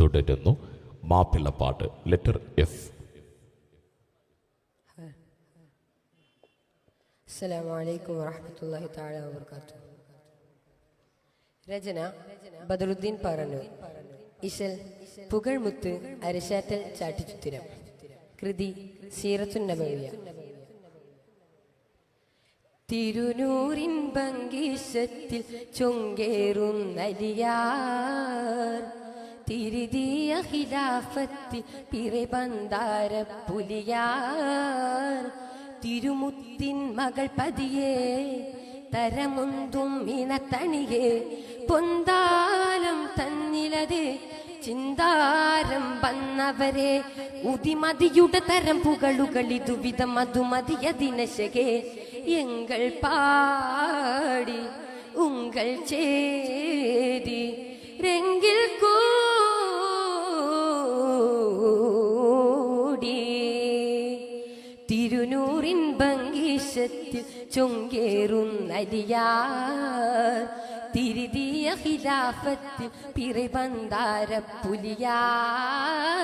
തുടരുന്നു. മാപ്പിളപ്പാട്ട് letter F. അസ്സലാമു അലൈക്കും വറഹ്മത്തുള്ളാഹി തആല വബറകാതുഹു. രചന ബദറുദ്ദീൻ പറന്നൂർ. ഇശൽ പുകഴ്മുത്ത് അരശാറ്റൽ ചാട്ടിച്ചുത്തിരം. കൃതി സീറത്തുൻ നബവിയ. തിരുനൂറിൻ ഭംഗീശത്തിൽ ചൊങ്കേറുന്നലിയാർ തിരുതിയ ഖിലാഫത്തിൽ പിറബന്ധാര പുലിയാർ തിരുമുത്തിൻ മകൾ പതിയെ തരമുന്തും ഇണത്തണിയെ പൊന്താലം തന്നിലത് ചിന്താരം വന്നവരെ ഉതിമതിയുടെ തരം പുകളുകൾ ഇതുവിധം മധുമതിയതിനശകെ എങ്കൾ പാടി ഉങ്കൾ ചേരി രംഗിൽ കൂടി തിരുനൂറിൻ ഭംഗീശത്തിൽ ചൊങ്കേറുന്നലിയാർ തിരുതിയ ഖിലാഫത്തിൽ പിറബന്ധാര പുലിയാർ.